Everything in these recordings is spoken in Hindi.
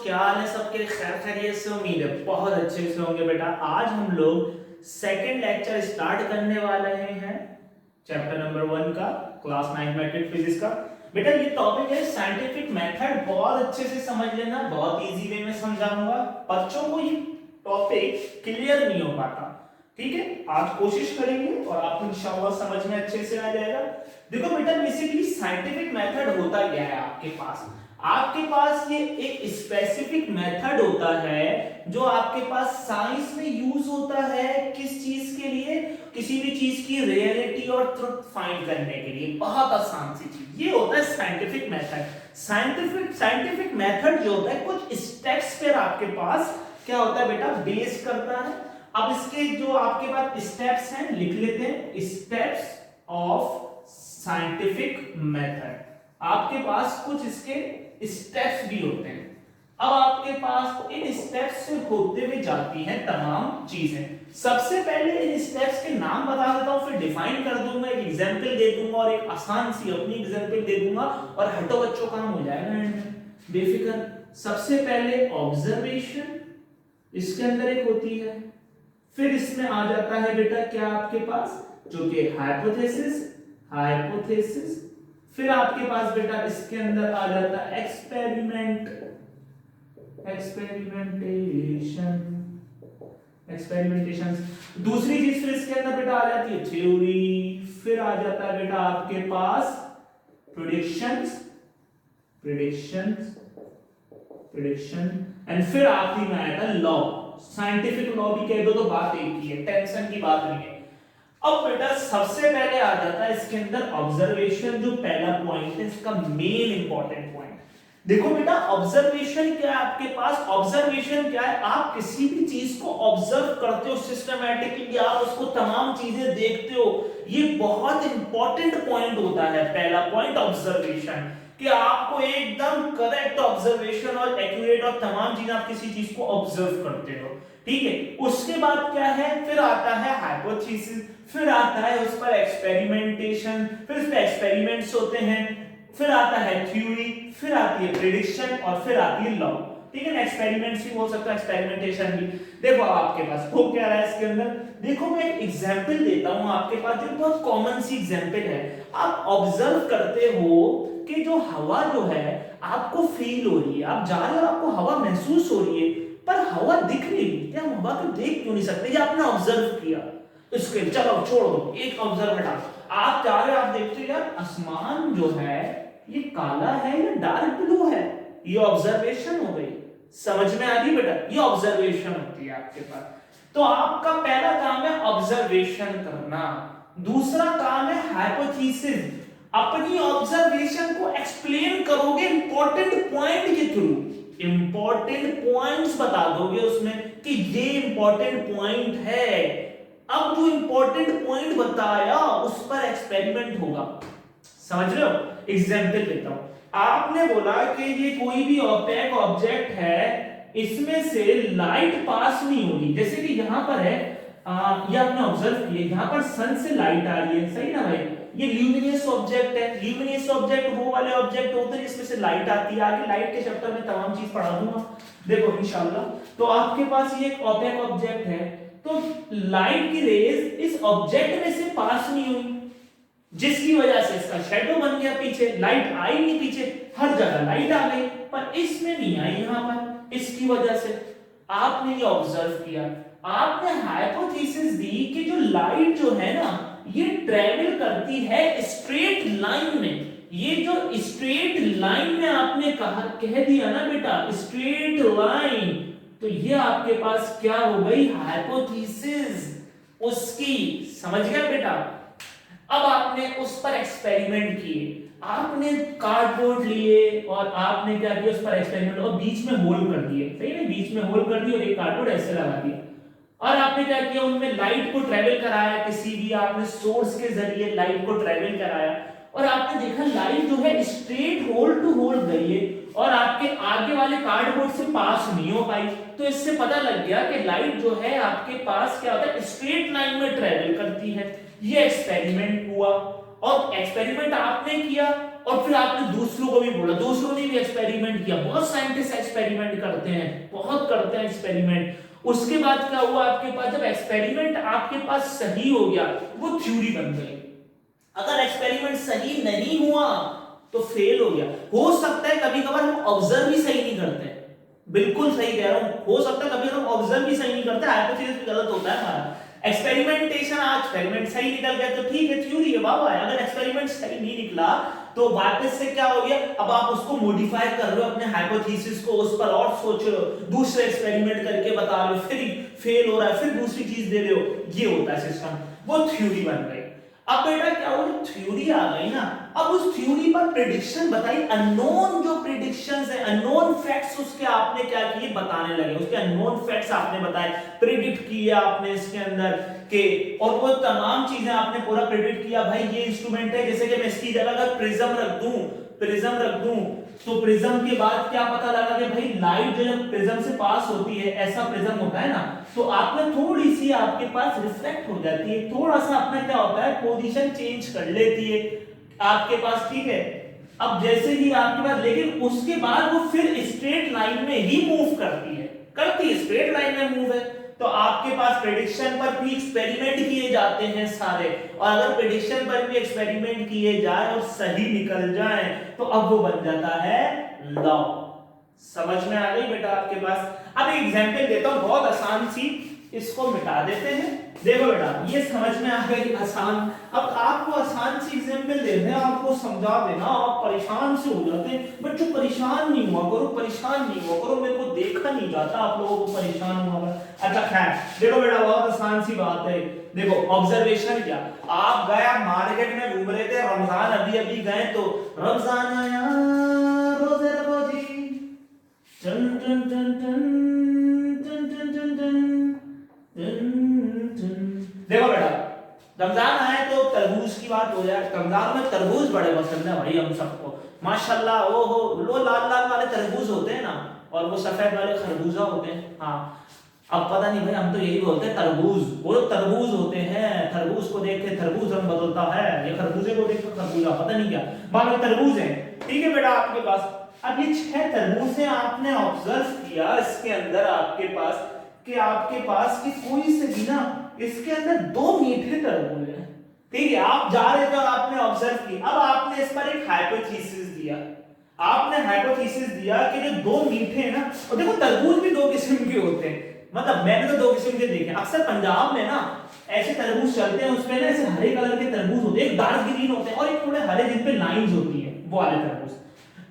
क्या हाल है सबके? खैर खैरियत से? उम्मीद है बहुत अच्छे से होंगे बेटा। आज हम लोग सेकंड लेक्चर स्टार्ट करने वाले हैं चैप्टर नंबर 1 का, क्लास 9 मैट्रिक फिजिक्स का। बेटा ये टॉपिक है साइंटिफिक मेथड, बहुत अच्छे से समझ लेना, बहुत इजी वे में समझाऊंगा। बच्चों को ये टॉपिक क्लियर नहीं हो पाता, ठीक है? आज कोशिश करेंगे और आपको इंशाल्लाह समझ में अच्छे से आ जाएगा। देखो बेटा, बेसिकली साइंटिफिक मेथड होता क्या है आपके पास ये एक स्पेसिफिक मेथड होता है जो आपके पास साइंस में यूज होता है। किस चीज के लिए? किसी भी चीज की रियलिटी और ट्रुथ फाइंड करने के लिए। बहुत आसान सी चीज ये होता है साइंटिफिक मेथड। साइंटिफिक मेथड जो होता है कुछ स्टेप्स पर आपके पास क्या होता है बेटा, बेस करता है। अब इसके जो आपके पास स्टेप्स हैं लिख लेते हैं, स्टेप्स ऑफ साइंटिफिक मेथड। आपके पास कुछ इसके स्टेप्स भी होते हैं। अब आपके पास इन स्टेप्स से होते हुए जाती हैं तमाम चीजें। सबसे पहले इन स्टेप्स के नाम बता देता हूं, फिर डिफाइन कर दूंगा, एक एग्जांपल दे दूंगा और एक आसान सी अपनी एग्जांपल दे दूंगा और हटो बच्चों काम हो जाएगा बेफिक्र। सबसे पहले ऑब्जर्वेशन, इसके अंदर एक होती है। फिर इसमें आ जाता है बेटा क्या आपके पास, जो कि हाइपोथेसिस। फिर आपके पास बेटा इसके अंदर आ जाता है एक्सपेरिमेंटेशन। दूसरी चीज फिर इसके अंदर बेटा आ जाती है थ्योरी। फिर आ जाता है बेटा आपके पास प्रिडिक्शन एंड फिर आखिरी में आएगा लॉ। साइंटिफिक लॉ भी कह दो तो बात एक ही है, टेंशन की बात नहीं है। अब बेटा सबसे पहले आ जाता है इसके अंदर ऑब्जर्वेशन, जो पहला पॉइंट है इसका मेन इंपॉर्टेंट पॉइंट। देखो बेटा, ऑब्जर्वेशन क्या है आपके पास? ऑब्जर्वेशन क्या है? आप किसी भी चीज को ऑब्जर्व करते हो सिस्टमैटिकली, आप उसको तमाम चीजें देखते हो। ये बहुत इंपॉर्टेंट पॉइंट होता है, पहला पॉइंट ऑब्जर्वेशन, कि आपको एकदम करेक्ट ऑब्जर्वेशन और एक्यूरेट और तमाम चीजें आप किसी चीज को ऑब्जर्व करते हो, ठीक है? उसके बाद क्या है? फिर आता है हाइपोथेसिस, फिर आता है उस पर एक्सपेरिमेंटेशन, फिर उस पर एक्सपेरिमेंट्स होते हैं, फिर आता है थ्योरी, फिर आती है प्रेडिक्शन और फिर आती है लॉ, ठीक है ना? एक्सपेरिमेंट्स भी हो सकता है, एक्सपेरिमेंटेशन भी। देखो आपके पास हो क्या रहा है इसके अंदर। देखो मैं एक एग्जांपल देता हूं आपके पास, जो बहुत कॉमन सी एग्जांपल है। आप ऑब्जर्व करते हो कि जो हवा जो है आपको फील हो रही है, आप जा रहे हो आपको हवा महसूस हो रही है, पर हवा दिख नहीं रही। क्या हम हवा को देख क्यों नहीं सकते? ये आपने ऑब्जर्व किया, इसके चलो छोड़ दो, एक ऑब्जर्व हटा। आप जा रहे हो, आप देखते हो यार आसमान जो है ये काला है या डार्क ब्लू है, ये ऑब्जर्वेशन हो गई। समझ में आ गई बेटा? ये ऑब्जर्वेशन होती है आपके पास। तो आपका पहला काम है ऑब्जर्वेशन करना। दूसरा काम है हाइपोथेसिस। अपनी ऑब्जर्वेशन को एक्सप्लेन करोगे इंपॉर्टेंट पॉइंट के थ्रू, इंपॉर्टेंट पॉइंट्स बता दोगे उसमें कि ये इंपॉर्टेंट पॉइंट है। अब जो इंपॉर्टेंट पॉइंट बताया उस पर एक्सपेरिमेंट होगा। समझ रहे हो? एग्जांपल देता हूं। आपने बोला कि ये कोई भी ओपेक ऑब्जेक्ट है, इसमें से लाइट पास नहीं होगी। जैसे कि यहां पर है, ये आपने ऑब्जर्व किया, यहां पर सन से लाइट आ रही है, सही ना भाई? ये ल्यूमिनियस ऑब्जेक्ट है। ल्यूमिनियस ऑब्जेक्ट वो वाले ऑब्जेक्ट होते हैं जिसमें से लाइट आती है। आगे लाइट के चैप्टर में तमाम चीज पढ़ा दूंगा, देखो इंशाल्लाह। तो आपके पास ये एक ओपेक ऑब्जेक्ट है, तो लाइट की रेज इस ऑब्जेक्ट में से पास नहीं हुई, जिसकी वजह से इसका शैडो बन गया पीछे। लाइट आई नहीं पीछे, हर जगह लाइट आ गई, पर इसमें नहीं आई यहां पर। इसकी वजह से आपने ये ऑब्जर्व किया, आपने हाइपोथेसिस दी कि जो लाइट जो है ना ये ट्रेवल करती है स्ट्रेट लाइन में। ये जो स्ट्रेट लाइन में आपने कह दिया ना बेटा, स्ट्रेट लाइन, तो ये आपके पास क्या हो गई? हाइपोथेसिस उसकी। समझ गया बेटा? अब आपने उस पर एक्सपेरिमेंट किए, आपने कार्डबोर्ड लिए और आपने क्या किया? उस पर एक्सपेरिमेंट और बीच में होल कर दिए, सही है? बीच में होल कर दिए और एक कार्डबोर्ड ऐसे लगा दिया और आपने क्या किया? उनमें लाइट को ट्रेवल कराया, किसी भी आपने सोर्स के जरिए लाइट को ट्रेवल कराया और आपने देखा लाइट जो है स्ट्रेट होल टू होल गई है और आपके आगे वाले कार्डबोर्ड से पास नहीं हो पाई। तो इससे पता लग गया कि लाइट जो है आपके पास क्या होता है? स्ट्रेट लाइन में ट्रेवल करती है। ये एक्सपेरिमेंट हुआ। और एक्सपेरिमेंट आपने किया और फिर आपने दूसरों को भी बोला, दूसरों ने भी एक्सपेरिमेंट किया। बहुत साइंटिस्ट एक्सपेरिमेंट करते हैं, बहुत करते हैं एक्सपेरिमेंट। उसके बाद क्या हुआ आपके पास, जब एक्सपेरिमेंट आपके पास सही हो गया वो थ्योरी बन गई। अगर एक्सपेरिमेंट सही नहीं हुआ तो फेल हो गया। हो सकता है कभी कभार हम ऑब्जर्व भी सही नहीं करते, बिल्कुल सही कह रहा हूं, हो सकता है कभी हम ऑब्जर्व भी सही नहीं करते, हाइपोथेसिस भी गलत होता है हमारा। एक्सपेरिमेंटेशन, आज एक्सपेरिमेंट सही निकल गया तो ठीक है, थ्योरी है, वाह वाह। अगर एक्सपेरिमेंट सही नहीं निकला तो वापस से क्या हो गया, अब आप उसको मॉडिफाई कर रहे हो अपने हाइपोथेसिस को, उस पर और सोच रहे हो, दूसरे एक्सपेरिमेंट करके बता रहे हो, फिर फेल हो रहा है, फिर दूसरी चीज दे रहे हो, ये होता है सिस्टम। वो थ्योरी बन गई। अब बेटा क्या हुआ, थ्योरी आ गई ना, अब उस थ्योरी पर प्रेडिक्शन बताई, अननोन जो प्रेडिक्शंस है, अननोन फैक्ट्स उसके आपने क्या किए, बताने लगे, उसके अननोन फैक्ट्स आपने बताए, प्रेडिक्ट किए आपने इसके अंदर के, और वो तमाम चीजें आपने पूरा प्रेडिक्ट किया। भाई ये इंस्ट्रूमेंट है, जैसे कि मैं इसकी जगह अगर प्रिज्म रख दूं तो प्रिज्म के बाद क्या पता लगा कि भाई लाइट जो प्रिज्म से पास होती है, ऐसा प्रिज्म होता है ना, तो आप में थोड़ी सी आपके पास रिफ्लेक्ट हो जाती है, थोड़ा सा अपना क्या होता है, पोजीशन चेंज कर लेती है आपके पास, ठीक है। अब जैसे ही आपके पास, लेकिन उसके बाद वो फिर स्ट्रेट लाइन में ही मूव करती है, स्ट्रेट लाइन में मूव है। तो आपके पास प्रेडिक्शन पर भी एक्सपेरिमेंट किए जाते हैं सारे, और अगर प्रेडिक्शन पर भी एक्सपेरिमेंट किए जाए और सही निकल जाए तो अब वो बन जाता है लॉ। समझ में आ गई बेटा आपके पास। अब एक एग्जांपल देता हूं, बहुत आसान सी, इसको मिटा देते हैं। देखो बेटा ये समझ में आ गई, आसान। अब आपको आसान सी एग्जांपल देते हैं, आपको समझा देना, आप परेशान से हो जाते हैं। बच्चों परेशान नहीं हुआ करो, परेशान नहीं हुआ करो, मेरे को देखा नहीं जाता आप लोगों को परेशान हुआ। अच्छा खैर, देखो बेटा बहुत आसान सी बात है। देखो ऑब्जर्वेशन क्या, आप गए, आप मार्केट में घूम रहे थे, रमजान अभी अभी गए, तो रमजान आया रोजे रखो जी, टन टन टन टन टन टन टन टन। देखो बेटा रमजान आए तो तरबूज की बात हो जाए। रमजान में तरबूज बड़े पसंद है भाई हम सबको, माशाल्लाह। ओ हो, लो लाल लाल वाले तरबूज होते हैं ना, और वो सफेद वाले खरबूजा होते हैं। हाँ अब पता नहीं भाई, हम तो यही बोलते हैं तरबूज, वो तरबूज होते हैं। तरबूज को देख के तरबूज रंग बदलता है, ये खरबूजे को देख के खरबूजा, पता नहीं क्या, बाकी तरबूज है, ठीक है बेटा आपके पास। अब ये 6 तरबूज आपने ऑब्जर्व किया इसके अंदर आपके पास, कि आपके पास कि कोई से भी ना इसके अंदर 2 मीठे तरबूज हैं, ठीक है। आप जा रहे थे और आपने ऑब्जर्व किया, अब आपने इस पर एक हाइपोथेसिस दिया, आपने हाइपोथेसिस दिया कि जो 2 मीठे हैं ना, और देखो तरबूज भी 2 किस्म के होते हैं, मतलब मैंने तो 2 किस्म के देखे। अक्सर पंजाब में ना ऐसे तरबूज चलते हैं, उसमें ना ऐसे हरे कलर के तरबूज होते हैं, एक डार्क ग्रीन होते हैं और एक थोड़े हरे जिन पे लाइंस होती है, वो वाले तरबूज।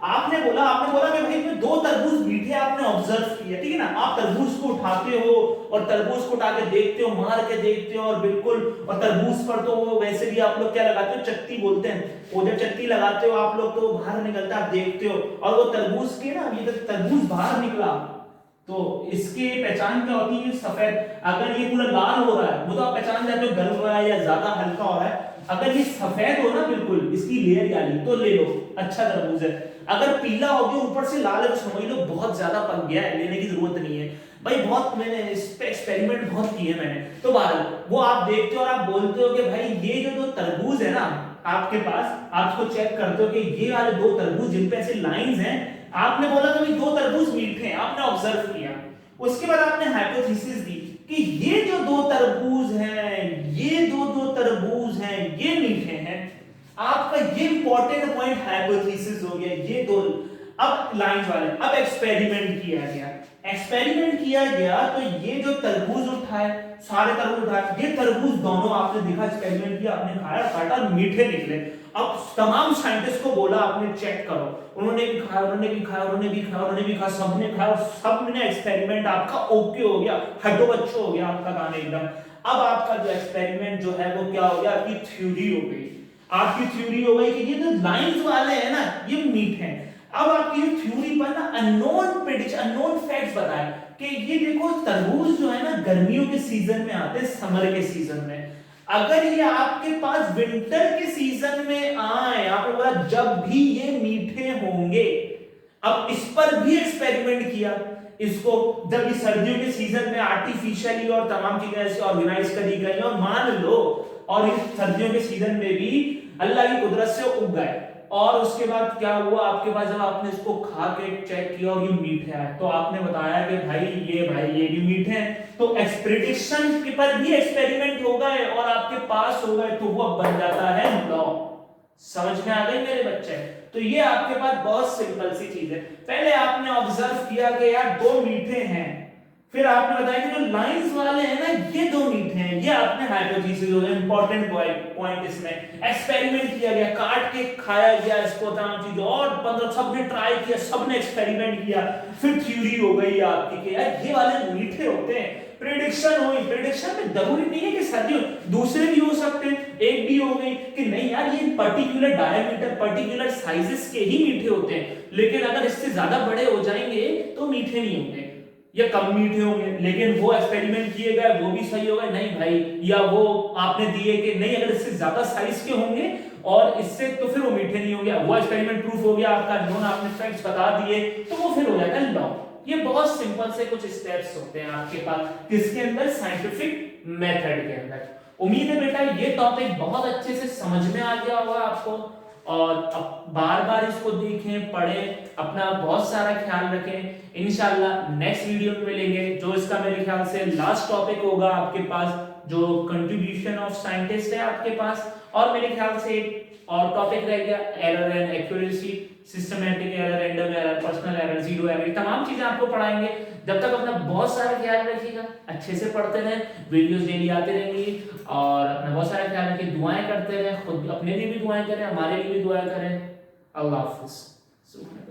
आपने बोला कि भाई इसमें 2 तरबूज मीठे आपने ऑब्जर्व किया, ठीक है ना। आप तरबूज को उठाते हो और तरबूज को उठा के देखते हो, मार के देखते हो, और बिल्कुल, और तरबूज पर तो वो वैसे भी आप लोग क्या लगाते हो, चत्ती बोलते हैं, वो जब चत्ती लगाते हो आप लोग तो बाहर निकलता है, आप देखते हो, और वो तरबूज के ना, ये जब तरबूज बाहर निकला तो इसकी पहचान क्या होती है, सफेद। अगर ये पूरा लाल हो रहा है वो तो आप पहचान जाते हो गल रहा है या ज्यादा हल्का हो रहा है। अगर ये सफेद हो ना बिल्कुल इसकी लेयर वाली, तो ले लो, अच्छा तरबूज है। अगर पीला हो गया ऊपर से लाल है तो समझ लो बहुत ज्यादा पक गया है, लेने की जरूरत नहीं है भाई। बहुत मैंने इस पे एक्सपेरिमेंट बहुत किए मैंने। तो बहरहाल वो आप देखते हो और आप बोलते हो कि भाई ये जो 2 तरबूज है ना आपके पास, आप इसको चेक करते हो कि ये वाले 2 तरबूज जिन पे ऐसे लाइंस हैं, आपने बोला कि 2 तरबूज मीठे हैं, आपने ऑब्जर्व किया। उसके बाद आपने हाइपोथेसिस दी कि ये जो 2 तरबूज हैं, ये 2 तरबूज हैं, ये मीठे हैं। आपका ये इंपॉर्टेंट पॉइंट हाइपोथेसिस हो गया, ये 2। अब लाइंस वाले, अब एक्सपेरिमेंट किया गया, तो ये जो तरबूज उठाए, सारे तरबूज उठाए, ये तरबूज दोनों आपने देखा, एक्सपेरिमेंट किया, आपने खाया, काटा, मीठे निकले। अब तमाम साइंटिस्ट को बोला आपने चेक करो, उन्होंने भी खाया, उन्होंने भी खाया, उन्होंने भी खाया, उन्होंने भी खाया, सबने खाया, सबने एक्सपेरिमेंट आपका ओके हो गया, हड्डो बच्चो हो गया आपका काम एकदम। अब आपका जो एक्सपेरिमेंट जो है वो क्या हो गया, आपकी थ्योरी हो गई। आपकी थ्योरी हो गई कि ये जो लाइंस वाले हैं ना ये मीठे हैं। अब आपकी थ्योरी पर ना अननोन प्रेडिक्शन, अननोन फैक्ट्स बताए कि ये देखो तरबूज जो है ना गर्मियों के सीजन में आते हैं, समर के सीजन में। अगर ये आपके पास विंटर के सीजन में आए, आपने बोला जब भी ये मीठे होंगे। अब इस पर भी एक्सपेरिमेंट किया, इसको जब इस सर्दियों के सीजन में आर्टिफिशियली और तमाम चीजें ऐसे ऑर्गेनाइज करी गई, और मान लो और इस सर्दियों के सीजन में भी अल्लाह की कुदरत से उग गए। और उसके बाद क्या हुआ आपके पास, जब आपने इसको खा के चेक किया और ये मीठे आए, तो आपने बताया कि भाई ये भी मीठे हैं, तो प्रेडिक्शन के पर भी एक्सपेरिमेंट हो गए और आपके पास हो गए, तो वो अब बन जाता है लॉ। समझ में आ गई मेरे बच्चे? तो ये आपके पास बहुत सिंपल सी चीज है। पहले आपने ऑब्जर्व किया कि यार दो मीठे हैं, फिर आपने बताया कि जो लाइंस वाले हैं ना ये दो मीठे हैं, ये आपने हाइपोथेसिस हो गया, इंपॉर्टेंट पॉइंट इसमें एक्सपेरिमेंट किया गया, काट के खाया गया इसको तमाम चीज, और 15 सबने ट्राई किया, सबने एक्सपेरिमेंट किया, फिर थ्योरी हो गई आपकी कि यार ये वाले मीठे होते हैं। प्रेडिक्शन हुई, प्रेडिक्शन में जरूरी नहीं है कि सभी दूसरे भी हो सकते हैं, एक भी हो गई कि नहीं यार ये पर्टिकुलर डायमीटर पर्टिकुलर साइजेस के ही मीठे होते हैं, लेकिन अगर इससे ज्यादा बड़े हो जाएंगे तो मीठे नहीं होंगे या कम मीठे होंगे। लेकिन वो एक्सपेरिमेंट किए गए वो भी सही हो गए नहीं भाई, या वो आपने दिए कि नहीं अगर इससे ज्यादा साइज के होंगे और इससे तो फिर वो मीठे नहीं होंगे, वो एक्सपेरिमेंट प्रूफ हो गया आपका, नोन आपने फैक्ट्स बता दिए, तो वो फिर हो जाता है लॉ। ये बहुत सिंपल से कुछ स्टेप्स होते हैं आपके पास किसके अंदर, साइंटिफिक मेथड के अंदर। उम्मीद है बेटा ये टॉपिक बहुत अच्छे से समझ में आ गया होगा आपको, और अब बार बार इसको देखें पढ़ें, अपना बहुत सारा ख्याल रखें। इंशाल्लाह नेक्स्ट वीडियो में मिलेंगे, जो इसका मेरे ख्याल से लास्ट टॉपिक होगा आपके पास, जो कंट्रीब्यूशन ऑफ साइंटिस्ट है आपके पास, और मेरे ख्याल से एक और टॉपिक रह गया error and accuracy, systematic error, random error, personal error, zero error, तमाम चीजें आपको पढ़ाएंगे। जब तक अपना बहुत सारा ख्याल रखिएगा, अच्छे से पढ़ते रहें, वीडियोस डेली आते रहेंगी, और अपना बहुत सारा ख्याल रखिए, दुआएं करते रहें, खुद अपने लिए भी दुआएं करें, हमारे लिए भी दुआएं करें। अल्लाह हाफिज़।